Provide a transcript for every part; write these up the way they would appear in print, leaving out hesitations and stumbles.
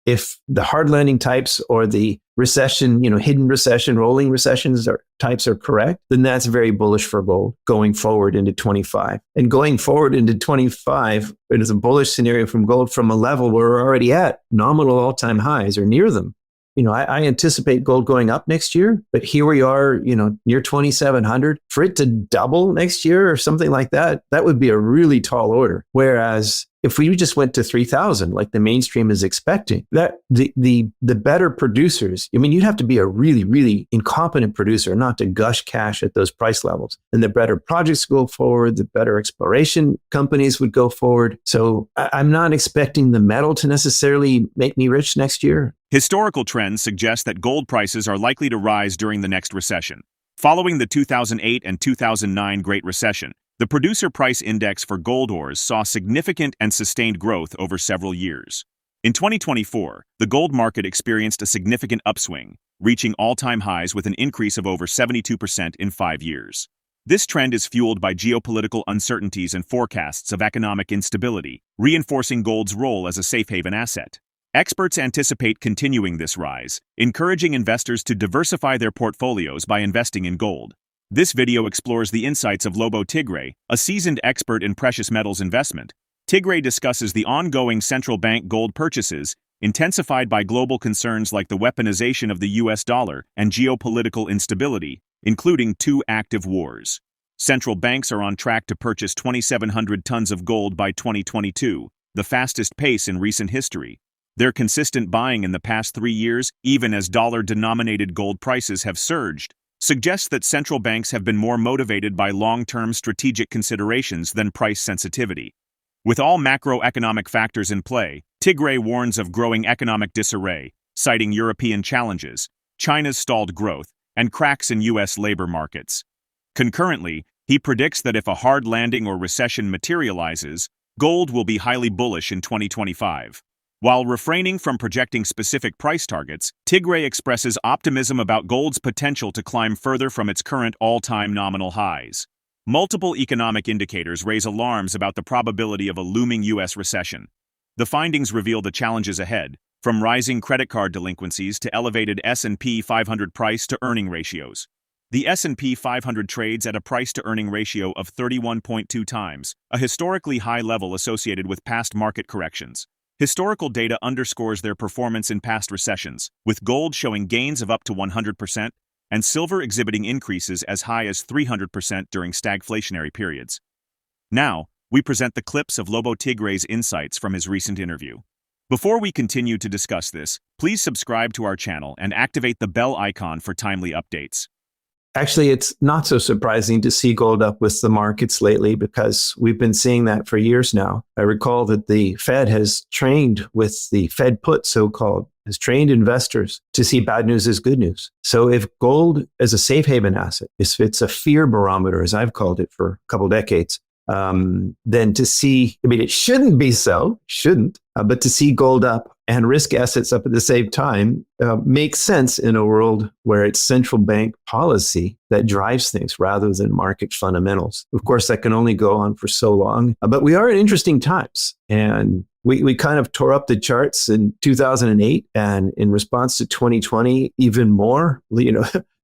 if the hard landing types or the recession, hidden recession, rolling recessions types are correct, then that's very bullish for gold going forward into 25. And going forward into 25, it is a bullish scenario from gold from a level where we're already at nominal all-time highs or near them. I anticipate gold going up next year, but here we are, near 2,700. For it to double next year or something like that, that would be a really tall order. Whereas if we just went to 3,000, like the mainstream is expecting, that the better producers, you'd have to be a really, really incompetent producer not to gush cash at those price levels. And the better projects go forward, the better exploration companies would go forward. So I'm not expecting the metal to necessarily make me rich next year. Historical trends suggest that gold prices are likely to rise during the next recession. Following the 2008 and 2009 Great Recession, the producer price index for gold ores saw significant and sustained growth over several years. In 2024, the gold market experienced a significant upswing, reaching all-time highs with an increase of over 72% in 5 years. This trend is fueled by geopolitical uncertainties and forecasts of economic instability, reinforcing gold's role as a safe haven asset. Experts anticipate continuing this rise, encouraging investors to diversify their portfolios by investing in gold. This video explores the insights of Lobo Tiggre, a seasoned expert in precious metals investment. Tiggre discusses the ongoing central bank gold purchases, intensified by global concerns like the weaponization of the US dollar and geopolitical instability, including 2 active wars. Central banks are on track to purchase 2,700 tons of gold by 2022, the fastest pace in recent history. Their consistent buying in the past 3 years, even as dollar-denominated gold prices have surged, suggests that central banks have been more motivated by long-term strategic considerations than price sensitivity. With all macroeconomic factors in play, Tiggre warns of growing economic disarray, citing European challenges, China's stalled growth, and cracks in U.S. labor markets. Concurrently, he predicts that if a hard landing or recession materializes, gold will be highly bullish in 2025. While refraining from projecting specific price targets, Tiggre expresses optimism about gold's potential to climb further from its current all-time nominal highs. Multiple economic indicators raise alarms about the probability of a looming U.S. recession. The findings reveal the challenges ahead, from rising credit card delinquencies to elevated S&P 500 price-to-earning ratios. The S&P 500 trades at a price-to-earning ratio of 31.2 times, a historically high level associated with past market corrections. Historical data underscores their performance in past recessions, with gold showing gains of up to 100% and silver exhibiting increases as high as 300% during stagflationary periods. Now, we present the clips of Lobo Tiggre's insights from his recent interview. Before we continue to discuss this, please subscribe to our channel and activate the bell icon for timely updates. Actually, it's not so surprising to see gold up with the markets lately because we've been seeing that for years now. I recall that the Fed has trained with the Fed put, so-called, has trained investors to see bad news as good news. So if gold is a safe haven asset, if it's a fear barometer, as I've called it for a couple decades, then to see, it shouldn't be so, but to see gold up and risk assets up at the same time makes sense in a world where it's central bank policy that drives things rather than market fundamentals. Of course, that can only go on for so long, but we are in interesting times. And we kind of tore up the charts in 2008 and in response to 2020, even more,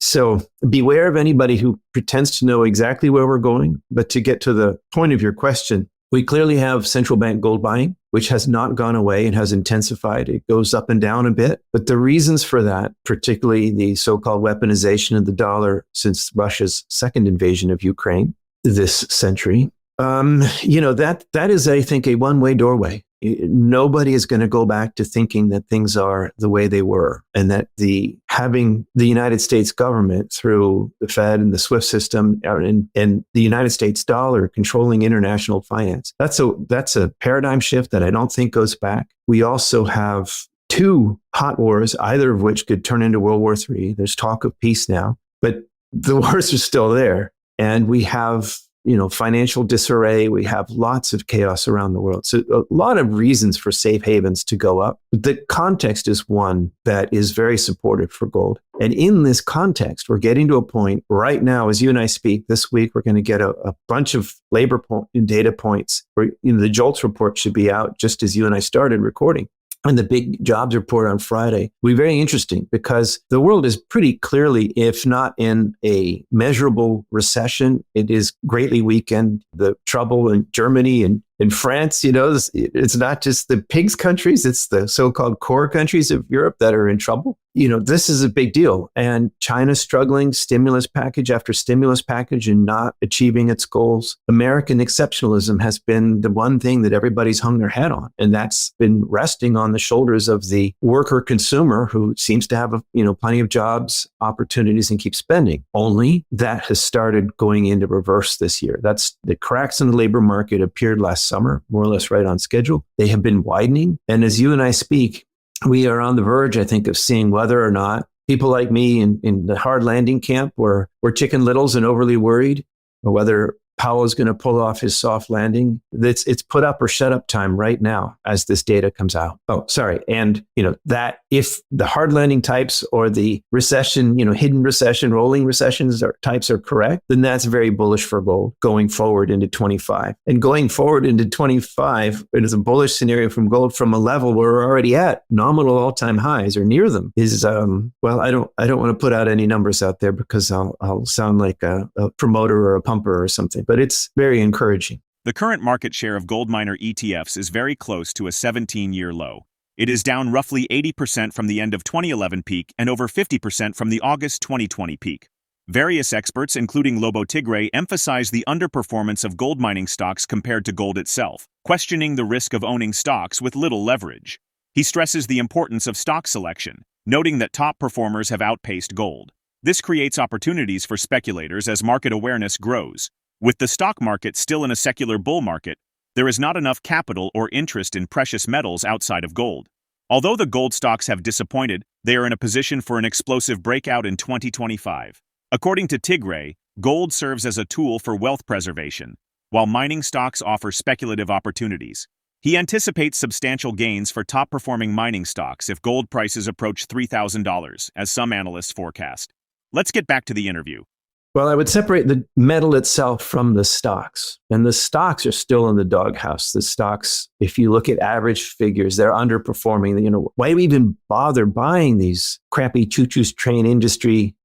So beware of anybody who pretends to know exactly where we're going. But to get to the point of your question, we clearly have central bank gold buying, which has not gone away and has intensified. It goes up and down a bit. But the reasons for that, particularly the so-called weaponization of the dollar since Russia's second invasion of Ukraine this century, that is, I think, a one-way doorway. Nobody is going to go back to thinking that things are the way they were, and that having the United States government through the Fed and the SWIFT system and the United States dollar controlling international finance. That's a paradigm shift that I don't think goes back. We also have 2 hot wars, either of which could turn into World War III. There's talk of peace now, but the wars are still there, and we have financial disarray. We have lots of chaos around the world. So a lot of reasons for safe havens to go up. The context is one that is very supportive for gold. And in this context, we're getting to a point right now, as you and I speak, this week, we're going to get a bunch of labor data points where the JOLTS report should be out just as you and I started recording. and the big jobs report on Friday will be very interesting because the world is pretty clearly, if not in a measurable recession, it is greatly weakened. The trouble in Germany and in France, it's not just the pigs countries, it's the so-called core countries of Europe that are in trouble. This is a big deal. And China's struggling, stimulus package after stimulus package, and not achieving its goals. American exceptionalism has been the one thing that everybody's hung their hat on. And that's been resting on the shoulders of the worker consumer who seems to have, plenty of jobs, opportunities, and keep spending. Only that has started going into reverse this year. That's the cracks in the labor market appeared last summer, more or less right on schedule. They have been widening. And as you and I speak, we are on the verge, I think, of seeing whether or not people like me in the hard landing camp were chicken littles and overly worried, or whether Powell is going to pull off his soft landing. It's put up or shut up time right now as this data comes out. Oh, sorry. And, that if the hard landing types or the recession, hidden recession, rolling recessions types are correct, then that's very bullish for gold going forward into 25. And going forward into 25, it is a bullish scenario from gold from a level where we're already at nominal all-time highs or near them is, well, I don't want to put out any numbers out there because I'll sound like a promoter or a pumper or something. But it's very encouraging. The current market share of gold miner ETFs is very close to a 17-year low. It is down roughly 80% from the end of 2011 peak and over 50% from the August 2020 peak. Various experts, including Lobo Tiggre, emphasize the underperformance of gold mining stocks compared to gold itself, questioning the risk of owning stocks with little leverage. He stresses the importance of stock selection, noting that top performers have outpaced gold. This creates opportunities for speculators as market awareness grows. With the stock market still in a secular bull market, there is not enough capital or interest in precious metals outside of gold. Although the gold stocks have disappointed, they are in a position for an explosive breakout in 2025. According to Tiggre, gold serves as a tool for wealth preservation, while mining stocks offer speculative opportunities. He anticipates substantial gains for top-performing mining stocks if gold prices approach $3,000, as some analysts forecast. Let's get back to the interview. Well, I would separate the metal itself from the stocks. And the stocks are still in the doghouse. The stocks, if you look at average figures, they're underperforming. Why do we even bother buying these crappy choo-choo train industry,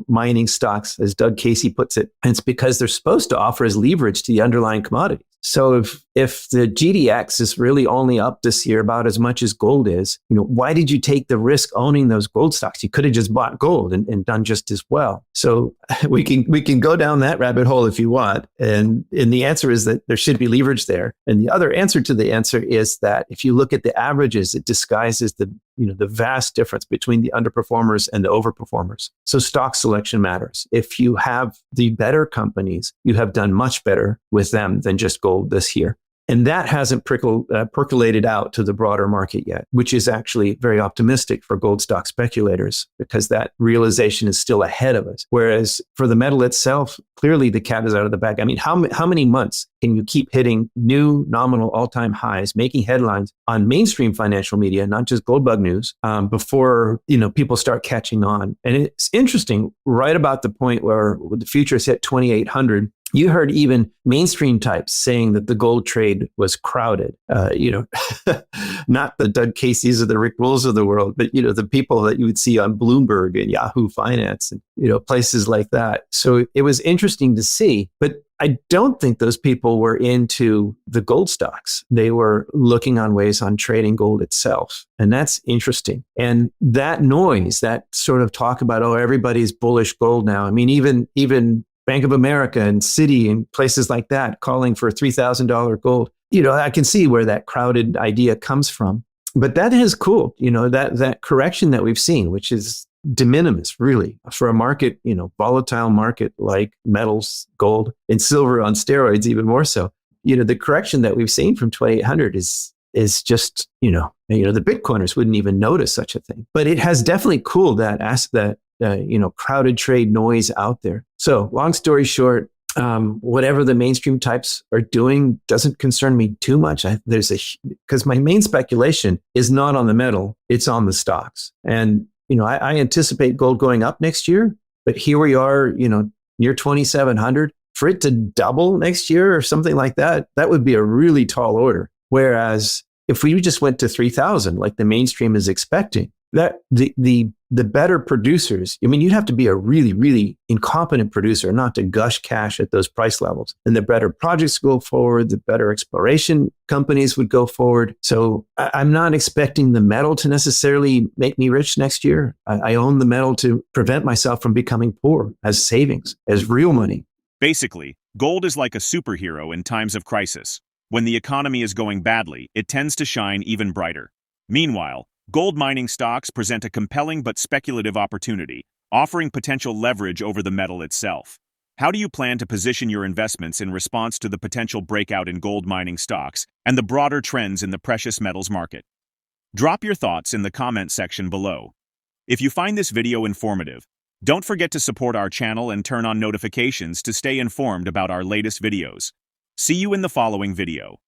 mining stocks, as Doug Casey puts it? And it's because they're supposed to offer as leverage to the underlying commodity. So if the GDX is really only up this year about as much as gold is, why did you take the risk owning those gold stocks? You could have just bought gold and done just as well. So we can go down that rabbit hole if you want. And the answer is that there should be leverage there. And the other answer to the answer is that if you look at the averages, it disguises the vast difference between the underperformers and the overperformers. So stock selection matters. If you have the better companies, you have done much better with them than just gold this year. And that hasn't percolated out to the broader market yet, which is actually very optimistic for gold stock speculators because that realization is still ahead of us. Whereas for the metal itself, clearly the cat is out of the bag. I mean, how many months can you keep hitting new nominal all-time highs, making headlines on mainstream financial media, not just Goldbug News, before people start catching on? And it's interesting, right about the point where the futures hit 2,800. You heard even mainstream types saying that the gold trade was crowded. Not the Doug Caseys or the Rick Rules of the world, but the people that you would see on Bloomberg and Yahoo Finance and places like that. So it was interesting to see, but I don't think those people were into the gold stocks. They were looking on ways on trading gold itself. And that's interesting. And that noise, that sort of talk about, everybody's bullish gold now. I mean, even Bank of America and Citi and places like that calling for $3,000 gold. I can see where that crowded idea comes from. But that has cooled, that correction that we've seen, which is de minimis, really, for a market, volatile market like metals, gold, and silver on steroids, even more so. The correction that we've seen from 2,800 is just, the Bitcoiners wouldn't even notice such a thing. But it has definitely cooled that crowded trade noise out there. So long story short, whatever the mainstream types are doing doesn't concern me too much. Because my main speculation is not on the metal, it's on the stocks. And, I anticipate gold going up next year, but here we are, near 2,700. For it to double next year or something like that, that would be a really tall order. Whereas if we just went to 3,000, like the mainstream is expecting, that the better producers, I mean, you'd have to be a really, really incompetent producer not to gush cash at those price levels. And the better projects go forward, the better exploration companies would go forward. So I'm not expecting the metal to necessarily make me rich next year. I own the metal to prevent myself from becoming poor as savings, as real money. Basically, gold is like a superhero in times of crisis. When the economy is going badly, it tends to shine even brighter. Meanwhile, gold mining stocks present a compelling but speculative opportunity, offering potential leverage over the metal itself. How do you plan to position your investments in response to the potential breakout in gold mining stocks and the broader trends in the precious metals market? Drop your thoughts in the comment section below. If you find this video informative, don't forget to support our channel and turn on notifications to stay informed about our latest videos. See you in the following video.